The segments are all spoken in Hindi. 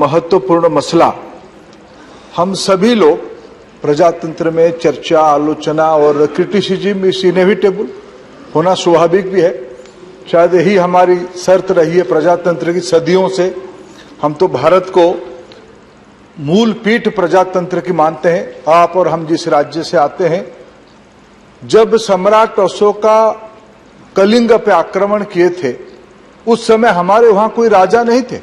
महत्वपूर्ण मसला हम सभी लोग प्रजातंत्र में चर्चा, आलोचना और क्रिटिसिज्म इस इनएविटेबल होना स्वाभाविक भी है। शायद यही हमारी शर्त रही है प्रजातंत्र की सदियों से। हम तो भारत को मूल पीठ प्रजातंत्र की मानते हैं। आप और हम जिस राज्य से आते हैं, जब सम्राट अशोका कलिंग पे आक्रमण किए थे उस समय हमारे वहां कोई राजा नहीं थे।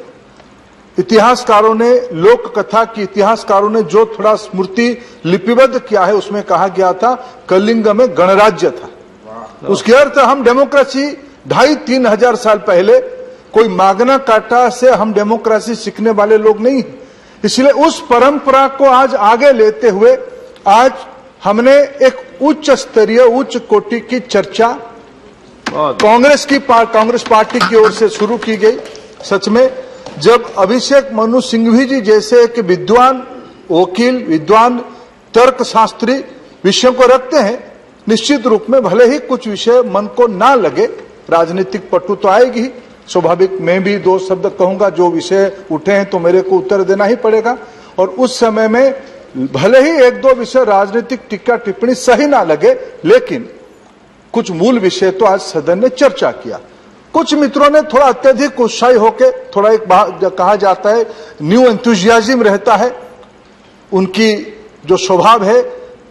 इतिहासकारों ने, लोक कथा की इतिहासकारों ने जो थोड़ा स्मृति लिपिबद्ध किया है उसमें कहा गया था कलिंग में गणराज्य था। उसके अर्थ हम डेमोक्रेसी 2,500-3 हजार साल पहले कोई मागना कार्टा से हम डेमोक्रेसी सीखने वाले लोग नहीं हैं। इसलिए उस परंपरा को आज आगे लेते हुए आज हमने एक उच्च स्तरीय, उच्च कोटि की चर्चा कांग्रेस पार्टी की ओर से शुरू की गई। सच में जब अभिषेक मनु सिंघवी जी जैसे एक विद्वान वकील, विद्वान तर्कशास्त्री विषयों को रखते हैं, निश्चित रूप में भले ही कुछ विषय मन को ना लगे, राजनीतिक पटु तो आएगी ही स्वाभाविक। मैं भी 2 शब्द कहूंगा, जो विषय उठे हैं तो मेरे को उत्तर देना ही पड़ेगा। और उस समय में भले ही 1-2 विषय राजनीतिक टीका टिप्पणी सही ना लगे, लेकिन कुछ मूल विषय तो आज सदन ने चर्चा किया। कुछ मित्रों ने थोड़ा अत्यधिक उत्साही होकर, थोड़ा एक कहा जाता है न्यू एंथुजियाज्म रहता है, उनकी जो स्वभाव है,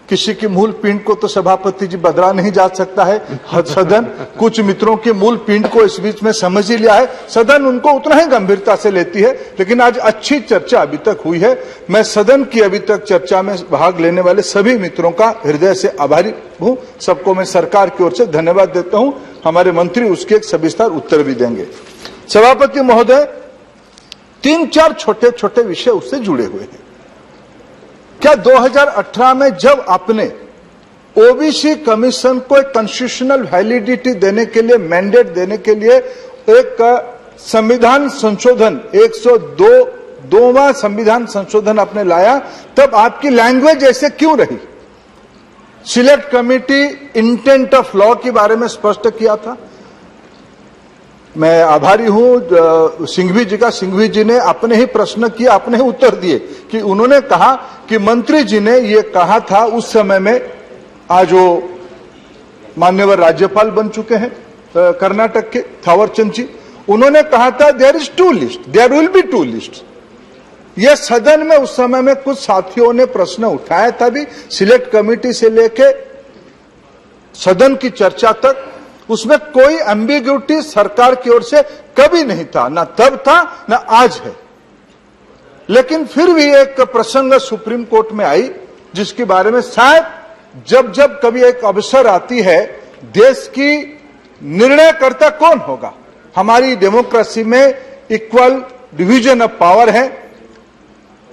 किसी की मूल पिंड को तो सभापति जी बदला नहीं जा सकता है सदन। कुछ मित्रों की मूल पिंड को इस बीच में समझ ही लिया है, सदन उनको उतना ही गंभीरता से लेती है। लेकिन आज अच्छी चर्चा अभी तक हुई है। मैं सदन की अभी तक चर्चा में भाग लेने वाले सभी मित्रों का हृदय से आभारी हूं। सबको मैं सरकार की ओर से धन्यवाद देता हूं। हमारे मंत्री उसके एक सविस्तार उत्तर भी देंगे। सभापति महोदय, 3-4 छोटे छोटे विषय उससे जुड़े हुए हैं। क्या 2018 में जब आपने ओबीसी कमीशन को एक कॉन्स्टिट्यूशनल वैलिडिटी देने के लिए, मैंडेट देने के लिए एक संविधान संशोधन 102वां संविधान संशोधन आपने लाया, तब आपकी लैंग्वेज ऐसे क्यों रही? Select committee intent of law के बारे में स्पष्ट किया था। मैं आभारी हूं सिंघवी जी का। सिंघवी जी ने अपने ही प्रश्न किया, अपने ही उत्तर दिए कि उन्होंने कहा कि मंत्री जी ने ये कहा था उस समय में, आज वो माननीय राज्यपाल बन चुके हैं कर्नाटक के थावरचंद जी, उन्होंने कहा था there is 2 list, there will be 2 list. यह सदन में उस समय में कुछ साथियों ने प्रश्न उठाया था भी, सिलेक्ट कमेटी से लेके सदन की चर्चा तक, उसमें कोई एम्बिग्यूटी सरकार की ओर से कभी नहीं था, ना तब था ना आज है। लेकिन फिर भी एक प्रसंग सुप्रीम कोर्ट में आई, जिसके बारे में शायद जब जब कभी एक अवसर आती है, देश की निर्णयकर्ता कौन होगा, हमारी डेमोक्रेसी में इक्वल डिवीजन ऑफ पावर है।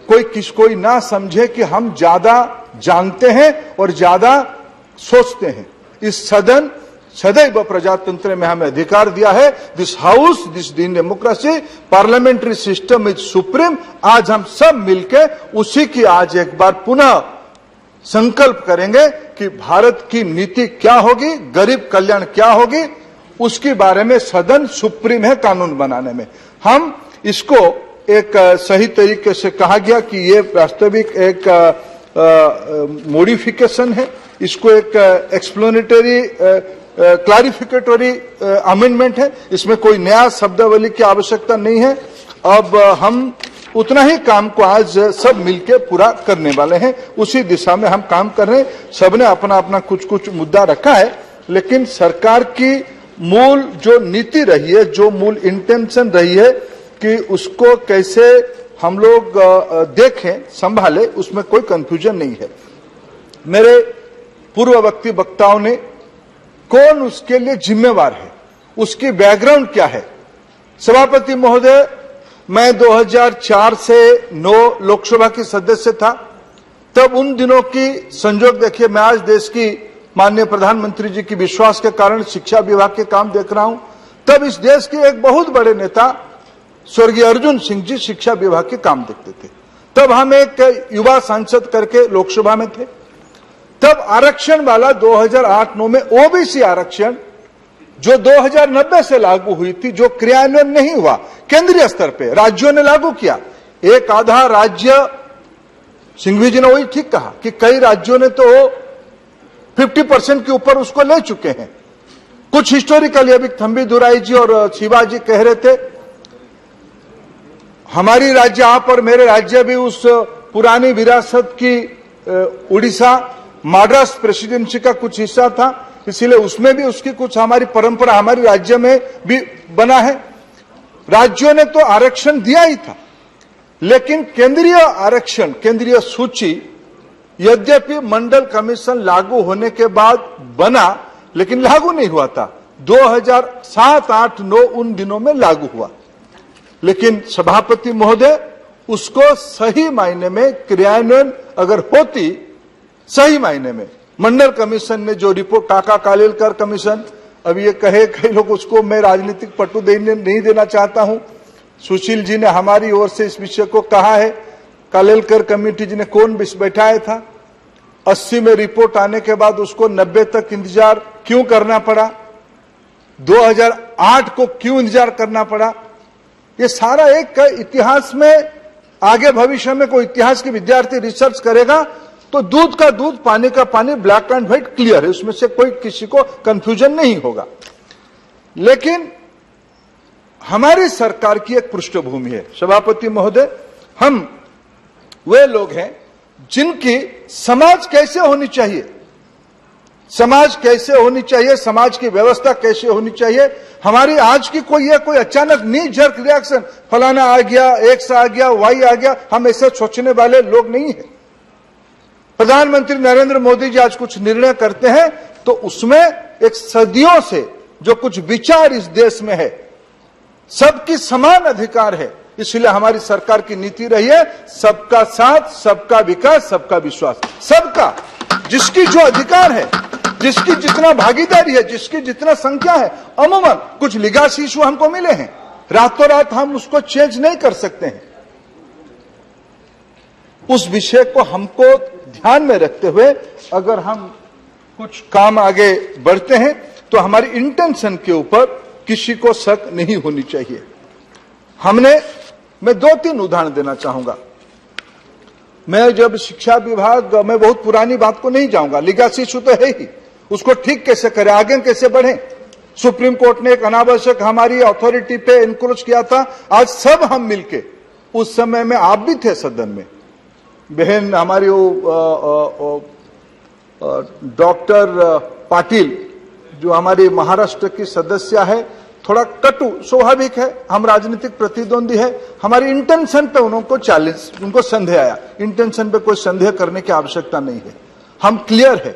कोई ना समझे कि हम ज्यादा जानते हैं और ज्यादा सोचते हैं। इस सदन सदैव प्रजातंत्र में हमें अधिकार दिया है। This house, this democracy, parliamentary system is supreme. आज हम सब मिलकर उसी की आज एक बार पुनः संकल्प करेंगे कि भारत की नीति क्या होगी, गरीब कल्याण क्या होगी, उसके बारे में सदन सुप्रीम है कानून बनाने में। हम इसको एक सही तरीके से कहा गया कि ये वास्तविक एक मॉडिफिकेशन है, इसको एक एक्सप्लेनेटरी क्लैरिफिकेटरी अमेंडमेंट है, इसमें कोई नया शब्दावली की आवश्यकता नहीं है। अब हम उतना ही काम को आज सब मिलकर पूरा करने वाले हैं, उसी दिशा में हम काम कर रहे हैं। सबने अपना अपना कुछ मुद्दा रखा है, लेकिन सरकार की मूल जो नीति रही है, जो मूल इंटेंशन रही है कि उसको कैसे हम लोग देखें, संभाले, उसमें कोई कंफ्यूजन नहीं है। मेरे पूर्ववर्ती वक्ताओं ने कौन उसके लिए जिम्मेवार है, उसकी बैकग्राउंड क्या है। सभापति महोदय, मैं 2004 से 9 लोकसभा की सदस्य था। तब उन दिनों की संजोग देखिए, मैं आज देश की माननीय प्रधानमंत्री जी की विश्वास के कारण शिक्षा विभाग के काम देख रहा हूं। तब इस देश के एक बहुत बड़े नेता स्वर्गीय अर्जुन सिंह जी शिक्षा विभाग के काम देखते थे। तब हम एक युवा सांसद करके लोकसभा में थे। तब आरक्षण वाला 2008-9 में ओबीसी आरक्षण जो 2090 से लागू हुई थी, जो क्रियान्वयन नहीं हुआ केंद्रीय स्तर पे, राज्यों ने लागू किया, एक आधा राज्य, सिंघवी जी ने वही ठीक कहा कि कई राज्यों ने तो 50% के ऊपर उसको ले चुके हैं। कुछ हिस्टोरिकली अभी थंबी दुराई जी और शिवाजी कह रहे थे, हमारी राज्य आप और मेरे राज्य भी उस पुरानी विरासत की उड़ीसा मद्रास प्रेसिडेंसी का कुछ हिस्सा था, इसीलिए उसमें भी उसकी कुछ हमारी परंपरा हमारे राज्य में भी बना है। राज्यों ने तो आरक्षण दिया ही था, लेकिन केंद्रीय आरक्षण, केंद्रीय सूची यद्यपि मंडल कमीशन लागू होने के बाद बना, लेकिन लागू नहीं हुआ था। 2007, 8, 9 उन दिनों में लागू हुआ, लेकिन सभापति महोदय उसको सही मायने में क्रियान्वयन अगर होती, सही मायने में मंडल कमीशन ने जो रिपोर्ट, काका कालेलकर कमीशन, अब ये कहे कई लोग उसको मैं राजनीतिक पट्टू नहीं देना चाहता हूं, सुशील जी ने हमारी ओर से इस विषय को कहा है। कालेलकर कमेटी जी ने कौन बैठाया था, 80 में रिपोर्ट आने के बाद उसको 90 तक इंतजार क्यों करना पड़ा, 2008 को क्यों इंतजार करना पड़ा। ये सारा एक इतिहास में, आगे भविष्य में कोई इतिहास के विद्यार्थी रिसर्च करेगा तो दूध का दूध, पानी का पानी, ब्लैक एंड व्हाइट क्लियर है, उसमें से कोई किसी को कंफ्यूजन नहीं होगा। लेकिन हमारी सरकार की एक पृष्ठभूमि है सभापति महोदय, हम वे लोग हैं जिनकी समाज कैसे होनी चाहिए, समाज कैसे होनी चाहिए, समाज की व्यवस्था कैसे होनी चाहिए, हमारी आज की कोई अचानक नी जर्क रिएक्शन, फलाना आ गया, एक्स आ गया, वाई आ गया, हम ऐसे सोचने वाले लोग नहीं है। प्रधानमंत्री नरेंद्र मोदी जी आज कुछ निर्णय करते हैं तो उसमें एक सदियों से जो कुछ विचार इस देश में है, सबकी समान अधिकार है, इसलिए हमारी सरकार की नीति रही है सबका साथ, सबका विकास, सबका विश्वास। सबका, जिसकी जो अधिकार है, जिसकी जितना भागीदारी है, जिसकी जितना संख्या है, अमूमन कुछ लीगल इशू हमको मिले हैं, रातों रात हम उसको चेंज नहीं कर सकते हैं। उस विषय को हमको ध्यान में रखते हुए अगर हम कुछ काम आगे बढ़ते हैं तो हमारी इंटेंशन के ऊपर किसी को शक नहीं होनी चाहिए। मैं 2-3 उदाहरण देना चाहूंगा। मैं जब शिक्षा विभाग, मैं बहुत पुरानी बात को नहीं जाऊंगा, लीगल इशू तो है ही, उसको ठीक कैसे करें, आगे कैसे बढ़े। सुप्रीम कोर्ट ने एक अनावश्यक हमारी अथॉरिटी पे इंक्रोच किया था, आज सब हम मिलके, उस समय में आप भी थे सदन में, बहन हमारी डॉक्टर पाटिल जो हमारी महाराष्ट्र की सदस्य है, थोड़ा कटु, स्वाभाविक है, हम राजनीतिक प्रतिद्वंदी है, हमारी इंटेंशन पे उनको चैलेंज, उनको संदेह आया। इंटेंशन पे कोई संदेह करने की आवश्यकता नहीं है, हम क्लियर है।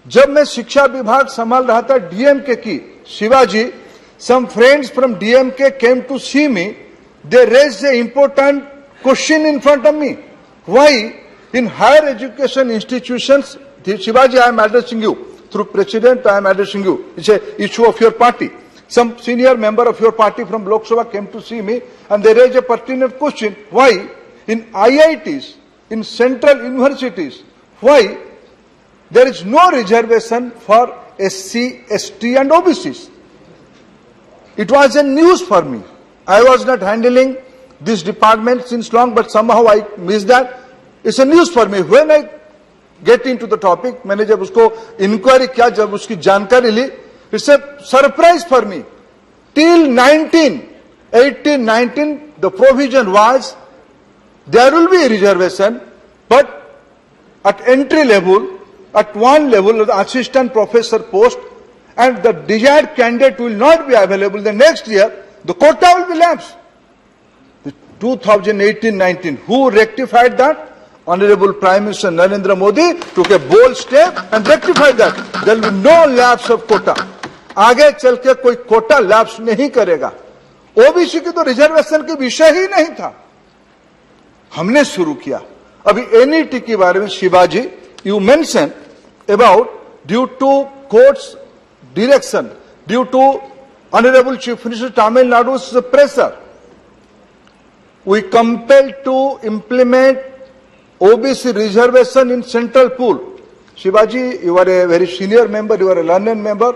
जब मैं शिक्षा विभाग संभाल रहा था डीएमके की, Shivaji, some friends from DMK came to see me, they raised an important question in front of me. Why in higher education institutions, Shivaji, I am addressing you through President, I am addressing you. It's an issue of your party. Some senior member of your party from Lok Sabha came to see me and they raised a pertinent question. Why in IITs, in central universities, why there is no reservation for SC, ST and OBCs? It was a news for me. I was not handling this department since long, but somehow I missed that. It's a news for me. When I get into the topic, मैंने जब उसको इंक्वायरी किया, जब उसकी जानकारी ली, it's a surprise for me. Till 1819, the provision was there will be a reservation, but at entry level, at one level, the assistant professor post, and the desired candidate will not be available the next year, the quota will be lapsed. 2018-19, who rectified that? Honorable Prime Minister Narendra Modi took a bold step and rectified that. There will be no lapse of quota. आगे चल के कोई कोटा लैप्स नहीं करेगा। ओबीसी की तो रिजर्वेशन के विषय ही नहीं था, हमने शुरू किया। अभी एनईटी के बारे में Shivaji, you mention about due to courts direction, due to Honorable Chief Minister Tamil Nadu's pressure, we compelled to implement OBC reservation in central pool. Shivaji, you are a very senior member, you are a learned member.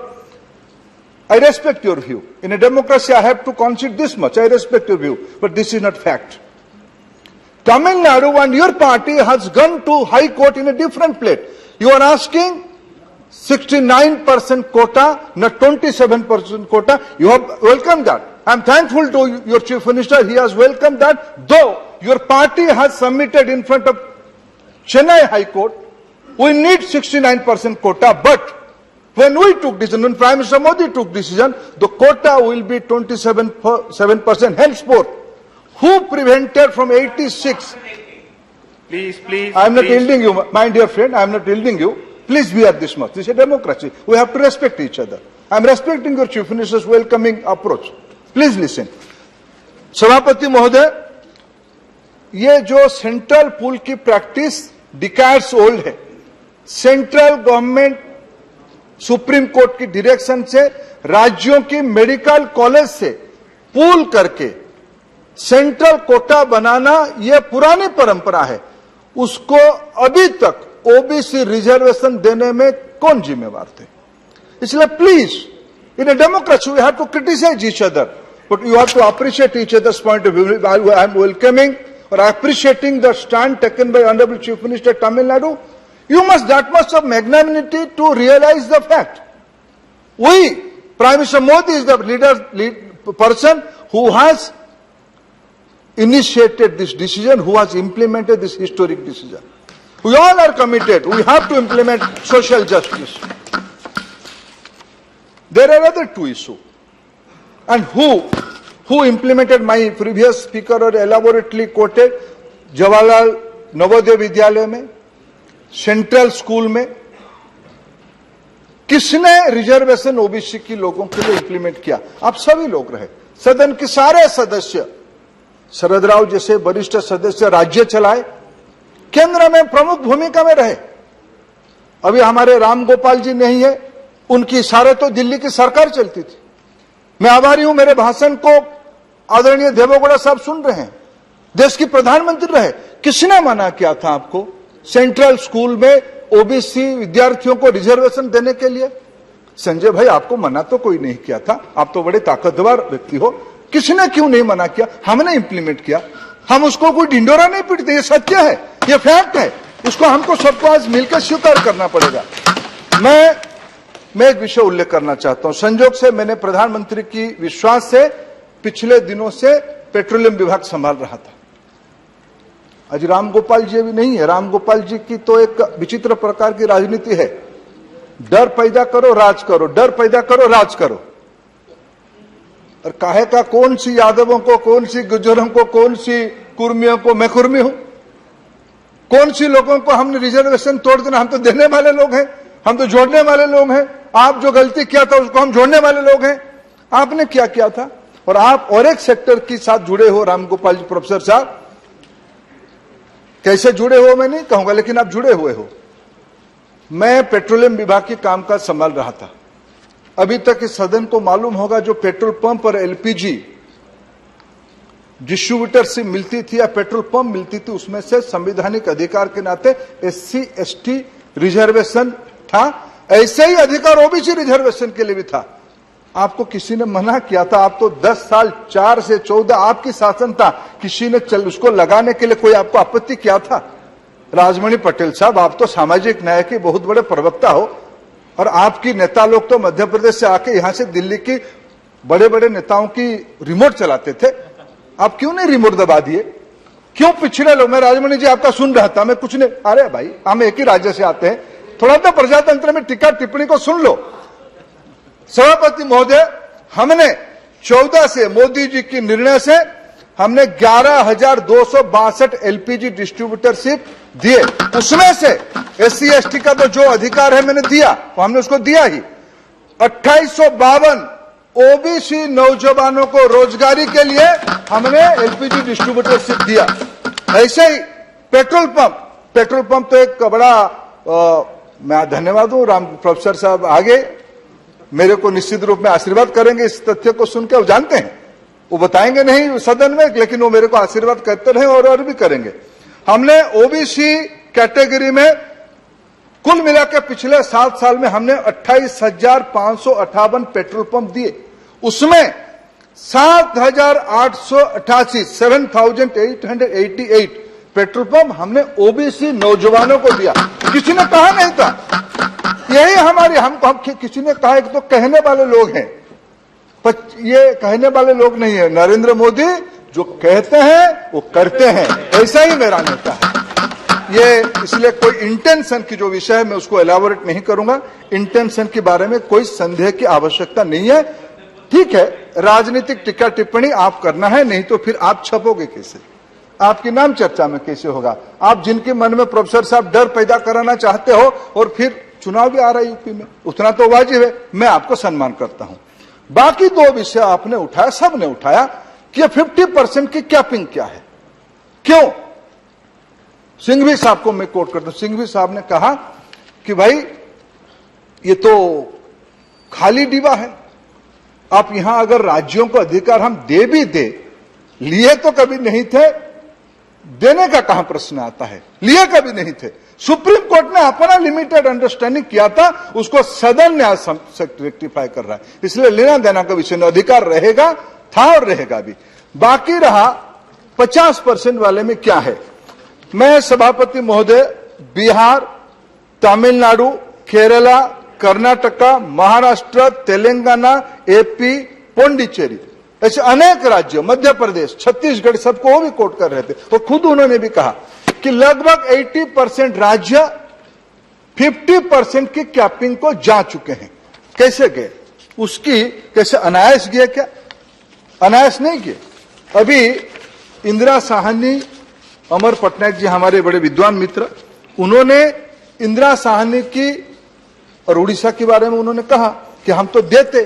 I respect your view. In a democracy, I have to concede this much. I respect your view, but this is not fact. Tamil Nadu and your party has gone to High Court in a different plate. You are asking 69% quota, not 27% quota. You have welcomed that. I am thankful to your Chief Minister. He has welcomed that. Though your party has submitted in front of Chennai High Court, we need 69% quota. But when we took decision, when Prime Minister Modi took decision, the quota will be 27% henceforth. Who prevented from 86? Please. I am not yielding you, my dear friend. I am not yielding you. Please be at this much. This is a democracy. We have to respect each other. I am respecting your Chief Minister's welcoming approach. Please listen. सभापति महोदय, ये जो सेंट्रल पूल की प्रैक्टिस डिकेड्स ओल्ड है, सेंट्रल गवर्नमेंट सुप्रीम कोर्ट की डायरेक्शन से राज्यों की मेडिकल कॉलेज से पूल करके सेंट्रल कोटा बनाना यह पुरानी परंपरा है। उसको अभी तक ओबीसी रिजर्वेशन देने में कौन जिम्मेवार थे? इसलिए please, in a democracy we have to criticize each other, but you have to appreciate each other's point of view. I am welcoming और appreciating the stand taken by honourable chief minister Tamil Nadu. You must that much of magnanimity to realize the fact. We, Prime Minister Modi is the person who has initiated this decision, who has implemented this historic decision. We all are committed. We have to implement social justice. There are other two issues. And who implemented my previous speaker or elaborately quoted Jawaharlal Navodaya Vidyalaya में, सेंट्रल स्कूल में किसने रिजर्वेशन ओबीसी की लोगों के लिए इंप्लीमेंट किया? आप सभी लोग रहे, सदन के सारे सदस्य, शरद राव जैसे वरिष्ठ सदस्य राज्य चलाए, केंद्र में प्रमुख भूमिका में रहे। अभी हमारे राम गोपाल जी नहीं है, उनकी इशारे तो दिल्ली की सरकार चलती थी। मैं आभारी हूं, मेरे भाषण को आदरणीय देवेगौड़ा साहब सुन रहे हैं, देश की प्रधानमंत्री रहे। किसने मना किया था आपको सेंट्रल स्कूल में ओबीसी विद्यार्थियों को रिजर्वेशन देने के लिए? संजय भाई, आपको मना तो कोई नहीं किया था, आप तो बड़े ताकतवर व्यक्ति हो। किसने क्यों नहीं मना किया? हमने इंप्लीमेंट किया। हम उसको कोई ढिंडोरा नहीं पीटते, ये सत्य है, ये फैक्ट है। उसको हमको सबको आज मिलकर स्वीकार करना पड़ेगा। मैं एक विषय उल्लेख करना चाहता हूं। संजोग से मैंने प्रधानमंत्री की विश्वास से पिछले दिनों से पेट्रोलियम विभाग संभाल रहा था। आज राम गोपाल जी भी नहीं है। राम गोपाल जी की तो एक विचित्र प्रकार की राजनीति है, डर पैदा करो राज करो, डर पैदा करो राज करो। और काहे का कौन सी यादवों को, कौन सी गुज्जरों को, कौन सी कुर्मियों को मैं कुर्मी हूं? कौन सी लोगों को हमने रिजर्वेशन तोड़ देना? हम तो देने वाले लोग हैं, हम तो जोड़ने वाले लोग हैं। आप जो गलती किया था उसको हम जोड़ने वाले लोग हैं। आपने क्या किया था? और आप और एक सेक्टर के साथ जुड़े हो। राम गोपाल जी प्रोफेसर साहब, कैसे जुड़े हो मैं नहीं कहूंगा, लेकिन आप जुड़े हुए हो। मैं पेट्रोलियम विभाग की कामकाज संभाल रहा था। अभी तक इस सदन को मालूम होगा, जो पेट्रोल पंप और एलपीजी डिस्ट्रीब्यूटर से मिलती थी या पेट्रोल पंप मिलती थी, उसमें से संवैधानिक अधिकार के नाते एससी एसटी रिजर्वेशन था। ऐसे ही अधिकार ओबीसी रिजर्वेशन के लिए भी था। आपको किसी ने मना किया था? आप तो 10 साल, 4 से 14 आपकी शासन था, किसी ने उसको लगाने के लिए कोई आपको आपत्ति किया था? राजमणि पटेल साहब, आप तो सामाजिक न्याय के बहुत बड़े प्रवक्ता हो, और आपकी नेता लोग तो मध्य प्रदेश से आके यहां से दिल्ली की बड़े बड़े नेताओं की रिमोट चलाते थे। आप क्यों नहीं रिमोट दबा दिए? क्यों पिछड़े लोग? मैं राजमणि जी आपका सुन रहा था, मैं कुछ नहीं, अरे भाई हम एक ही राज्य से आते हैं, थोड़ा तो प्रजातंत्र में टीका टिप्पणी को सुन लो। सभापति महोदय, हमने 14 से मोदी जी की निर्णय से हमने 11,262 एलपीजी डिस्ट्रीब्यूटरशिप दिए। उसमें से एससी एसटी का तो जो अधिकार है मैंने दिया, वो हमने उसको दिया ही। 2852 ओबीसी नौजवानों को रोजगारी के लिए हमने एलपीजी डिस्ट्रीब्यूटरशिप दिया। ऐसे ही पेट्रोल पंप तो एक बड़ा मैं धन्यवाद हूं। राम प्रोफेसर साहब आगे मेरे को निश्चित रूप में आशीर्वाद करेंगे इस तथ्य को सुनकर। वो जानते हैं, वो बताएंगे नहीं सदन में, लेकिन वो मेरे को आशीर्वाद करते रहे और भी करेंगे। हमने ओबीसी कैटेगरी में कुल मिलाकर पिछले 7 साल में हमने 28,558 पेट्रोल पंप दिए। उसमें 7,888 पेट्रोल पंप हमने ओबीसी नौजवानों को दिया, किसी ने कहा नहीं था। यही हमारी हम किसी ने कहा कि तो कहने वाले लोग हैं, पर ये कहने वाले लोग नहीं है। नरेंद्र मोदी जो कहते हैं वो करते हैं, ऐसा ही मेरा नेता है। ये इसलिए कोई इंटेंशन की जो विषय है मैं उसको एलाबोरेट नहीं करूंगा। इंटेंशन के बारे में कोई संदेह की आवश्यकता नहीं है। ठीक है, राजनीतिक टीका टिप्पणी आप करना है, नहीं तो फिर आप छपोगे कैसे, आपकी नाम चर्चा में कैसे होगा। आप जिनके मन में प्रोफेसर साहब डर पैदा कराना चाहते हो, और फिर चुनाव भी आ रहा है यूपी में, उतना तो वाजिब है, मैं आपको सम्मान करता हूं। बाकी दो विषय आपने उठाया, सबने उठाया कि 50% की कैपिंग क्या है, क्यों। सिंघवी साहब को मैं कोट करता हूं। सिंघवी साहब ने कहा कि भाई ये तो खाली डिब्बा है, आप यहां अगर राज्यों को अधिकार हम दे भी दे, लिए तो कभी नहीं थे, देने का कहां प्रश्न आता है, लिए कभी नहीं थे। सुप्रीम कोर्ट ने अपना लिमिटेड अंडरस्टैंडिंग किया था, उसको सदन न्याय रेक्टिफाई कर रहा है, इसलिए लेना देना का विषय में अधिकार रहेगा, था और रहेगा भी। बाकी रहा 50% वाले में क्या है। मैं सभापति महोदय बिहार, तमिलनाडु, केरला, कर्नाटका, महाराष्ट्र, तेलंगाना, एपी, पुडुचेरी, ऐसे अनेक राज्यों, मध्य प्रदेश, छत्तीसगढ़, सबको वो भी कोट कर रहे थे। और खुद उन्होंने भी कहा कि लगभग 80% राज्य 50% की कैपिंग को जा चुके हैं। कैसे गए, उसकी कैसे अनायास गए, क्या अनायास नहीं किए। अभी इंदिरा साहनी, अमर पटनायक जी हमारे बड़े विद्वान मित्र, उन्होंने इंदिरा साहनी की और उड़ीसा के बारे में उन्होंने कहा कि हम तो देते।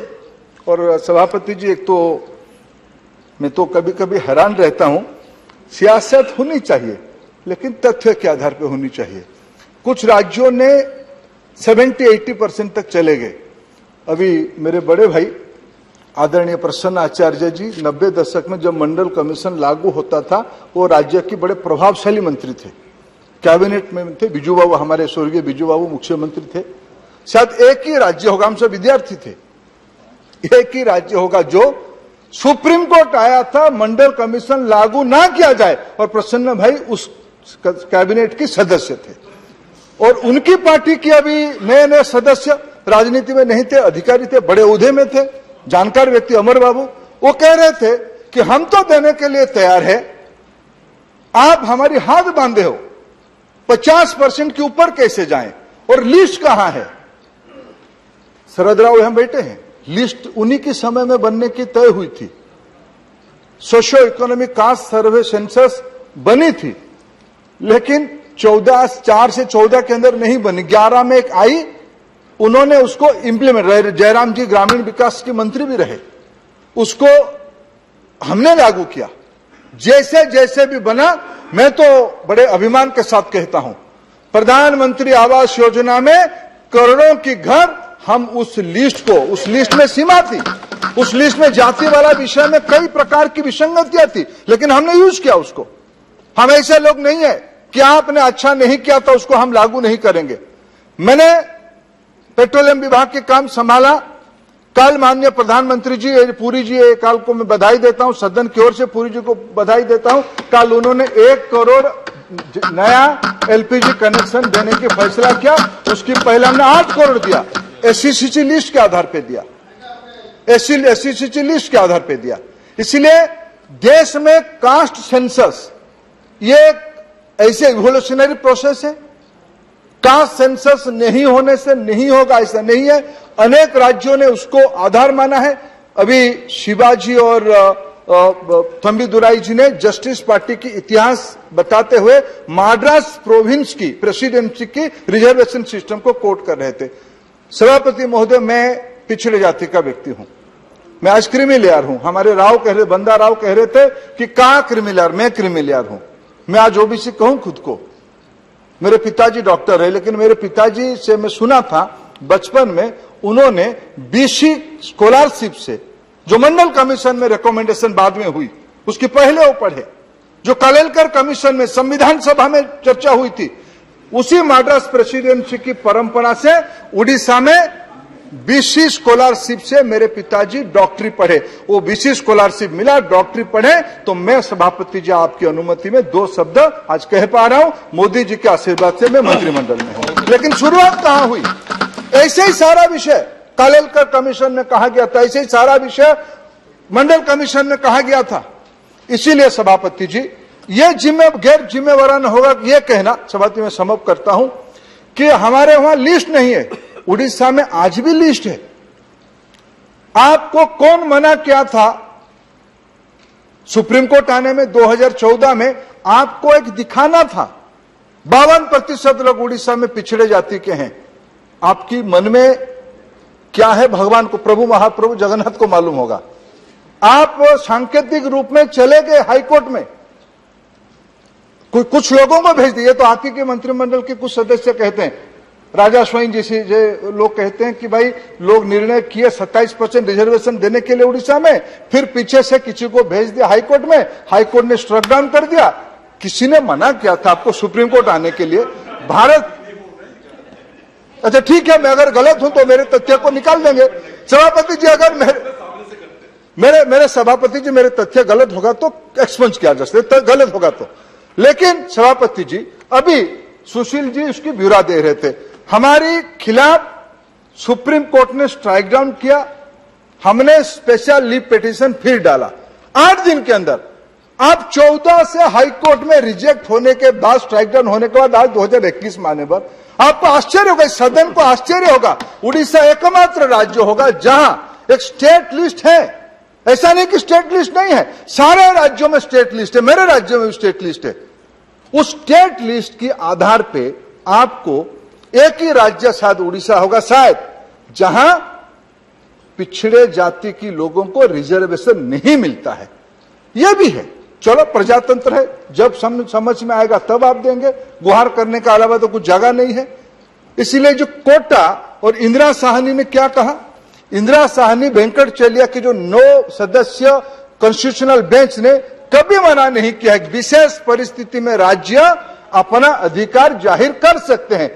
और सभापति जी, एक तो मैं तो कभी कभी हैरान रहता हूं, सियासत होनी चाहिए लेकिन तथ्य के आधार पर होनी चाहिए। कुछ राज्यों ने 70-80% तक चले गए। अभी मेरे बड़े भाई आदरणीय प्रसन्न आचार्य जी 90 दशक में जब मंडल कमीशन लागू होता था, वो राज्य के बड़े प्रभावशाली मंत्री थे, कैबिनेट में थे। बिजू बाबू, हमारे स्वर्गीय बिजू बाबू मुख्यमंत्री थे। शायद एक ही राज्य होगा, हम सब विद्यार्थी थे, एक ही राज्य होगा जो सुप्रीम कोर्ट आया था मंडल कमीशन लागू ना किया जाए, और प्रसन्न भाई उस कैबिनेट के सदस्य थे। और उनकी पार्टी के अभी नए नए सदस्य राजनीति में नहीं थे, अधिकारी थे, बड़े ओहदे में थे, जानकार व्यक्ति अमर बाबू, वो कह रहे थे कि हम तो देने के लिए तैयार है, आप हमारी हाथ बांधे हो, 50% के ऊपर कैसे जाएं, और लिस्ट कहां है। शरद राव यहां बैठे हैं, लिस्ट उन्हीं के समय में बनने की तय हुई थी। सोशियो इकोनॉमिक कास्ट सर्वे सेंसस बनी थी, लेकिन 4 से 14 के अंदर नहीं बनी, 11 में एक आई, उन्होंने उसको इंप्लीमेंट, जयराम जी ग्रामीण विकास के मंत्री भी रहे, उसको हमने लागू किया। जैसे जैसे भी बना, मैं तो बड़े अभिमान के साथ कहता हूं, प्रधानमंत्री आवास योजना में करोड़ों की घर हम उस लिस्ट में सीमा थी, उस लिस्ट में जाति वाला विषय में कई प्रकार की विसंगतियां थी, लेकिन हमने यूज किया उसको। हम ऐसे लोग नहीं है कि आपने अच्छा नहीं किया तो उसको हम लागू नहीं करेंगे। मैंने पेट्रोलियम विभाग के काम संभाला, कल माननीय प्रधानमंत्री जी, पुरी जी, कल को मैं बधाई देता हूं, सदन की ओर से पुरी जी को बधाई देता हूं, कल उन्होंने 1 करोड़ नया एलपीजी कनेक्शन देने की फैसला किया। उसकी पहले हमने 8 करोड़ दिया, एससीसी लिस्ट के आधार पर दिया, एससीसी लिस्ट के आधार पर दिया। इसलिए देश में कास्ट सेंसस ये ऐसे इवोल्यूशनरी प्रोसेस है, कास्ट सेंसस नहीं होने से नहीं होगा ऐसा नहीं है। अनेक राज्यों ने उसको आधार माना है। अभी शिवाजी और थम्बी दुराई जी ने जस्टिस पार्टी की इतिहास बताते हुए मद्रास प्रोविंस की प्रेसिडेंसी की रिजर्वेशन सिस्टम को कोट कर रहे थे। सभापति महोदय, मैं पिछड़े जाति का व्यक्ति हूं, मैं आज क्रीमिलियर हूं। हमारे बंदा राव कह रहे थे कि कहां क्रीमिलियर, मैं क्रीमिलियर हूं। मैं आज ओबीसी कहूं खुद को। मेरे पिताजी डॉक्टर है, लेकिन मेरे पिताजी से मैं सुना था बचपन में, उन्होंने बीसी स्कॉलरशिप से, जो मंडल कमीशन में रिकमेंडेशन बाद में हुई, उसके पहले वो पढ़े, जो कलेलकर कमीशन में संविधान सभा में चर्चा हुई थी, उसी मद्रास प्रेसिडेंसी की परंपरा से उड़ीसा में बीसी स्कॉलरशिप से मेरे पिताजी डॉक्टरी पढ़े, वो बीसी स्कॉलरशिप मिला, डॉक्टरी पढ़े, तो मैं सभापति जी आपकी अनुमति में 2 शब्द आज कह पा रहा हूं। मोदी जी के आशीर्वाद से मैं मंत्रिमंडल में हूं। लेकिन शुरुआत कहां हुई? ऐसे ही सारा विषय कालेलकर कमीशन में कहा गया था, ऐसे ही सारा विषय मंडल कमीशन में कहा गया था। इसीलिए सभापति जी ये गैर जिम्मेवाराना होगा ये कहना, सभापति मैं समाप्त करता हूं, कि हमारे वहां लिस्ट नहीं है। उड़ीसा में आज भी लिस्ट है। आपको कौन मना किया था सुप्रीम कोर्ट आने में? 2014 में आपको एक दिखाना था 52% लोग उड़ीसा में पिछड़े जाति के हैं। आपकी मन में क्या है भगवान को, प्रभु महाप्रभु जगन्नाथ को मालूम होगा। आप सांकेतिक रूप में चले गए हाईकोर्ट में, कुछ लोगों को भेज दिए। तो आप ही के मंत्रिमंडल के कुछ सदस्य कहते हैं, राजा स्वाइन जैसे लोग कहते हैं कि भाई लोग निर्णय किए 27% रिजर्वेशन देने के लिए उड़ीसा में, फिर पीछे से किसी को भेज दिया हाईकोर्ट में, हाईकोर्ट ने स्ट्रक डाउन कर दिया। किसी ने मना किया था आपको सुप्रीम कोर्ट आने के लिए? भारत, अच्छा ठीक है, मैं अगर गलत हूं तो मेरे तथ्य को निकाल देंगे सभापति जी। अगर मेरे सभापति जी मेरे तथ्य गलत होगा तो एक्सपंज किया जा सकता, गलत होगा तो। लेकिन सभापति जी अभी सुशील जी उसकी ब्यौरा दे रहे थे, हमारे खिलाफ सुप्रीम कोर्ट ने स्ट्राइक डाउन किया, हमने स्पेशल लीव पिटीशन फिर डाला 8 दिन के अंदर। आप 14 से हाईकोर्ट में रिजेक्ट होने के बाद, स्ट्राइक डाउन होने के बाद आज 2021 में आने पर आपको आश्चर्य होगा, सदन को आश्चर्य होगा। उड़ीसा एकमात्र राज्य होगा जहां एक स्टेट लिस्ट है। ऐसा नहीं कि स्टेट लिस्ट नहीं है, सारे राज्यों में स्टेट लिस्ट है, मेरे राज्य में भी स्टेट लिस्ट है। उस स्टेट लिस्ट के आधार पे आपको एक ही राज्य शायद उड़ीसा होगा शायद जहां पिछड़े जाति की लोगों को रिजर्वेशन नहीं मिलता है। यह भी है, चलो प्रजातंत्र है, जब समझ में आएगा तब आप देंगे, गुहार करने का अलावा तो कुछ जगह नहीं है। इसीलिए जो कोटा और इंदिरा साहनी ने क्या कहा, इंदिरा साहनी वेंकटचलिया की जो 9 सदस्य कॉन्स्टिट्यूशनल बेंच ने कभी मना नहीं किया है, विशेष परिस्थिति में राज्य अपना अधिकार जाहिर कर सकते हैं,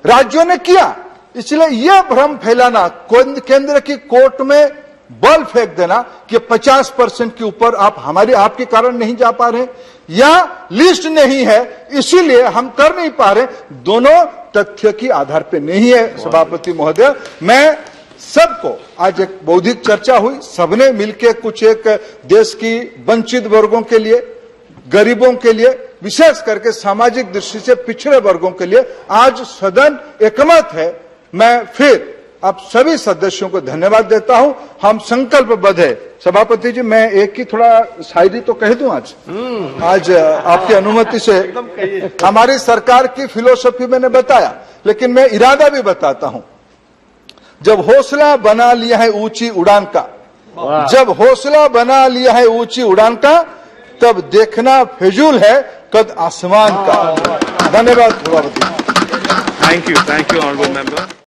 राज्यों ने किया। इसलिए यह भ्रम फैलाना, केंद्र की कोर्ट में बल फेंक देना कि 50% के ऊपर आपके कारण नहीं जा पा रहे या लिस्ट नहीं है इसीलिए हम कर नहीं पा रहे, दोनों तथ्य की आधार पे नहीं है। सभापति महोदय, मैं सबको, आज एक बौद्धिक चर्चा हुई, सबने मिलकर कुछ एक देश की वंचित वर्गों के लिए, गरीबों के लिए, विशेष करके सामाजिक दृष्टि से पिछड़े वर्गों के लिए आज सदन एकमत है। मैं फिर आप सभी सदस्यों को धन्यवाद देता हूं। हम संकल्पबद्ध है। सभापति जी मैं एक ही थोड़ा शायरी तो कह दूं आज आपकी अनुमति से। हमारी सरकार की फिलोसफी मैंने बताया, लेकिन मैं इरादा भी बताता हूं। जब हौसला बना लिया है ऊंची उड़ान का, जब हौसला बना लिया है ऊंची उड़ान का, तब देखना फिजूल है कद आसमान का। धन्यवाद सभापति। Thank you, honorable member.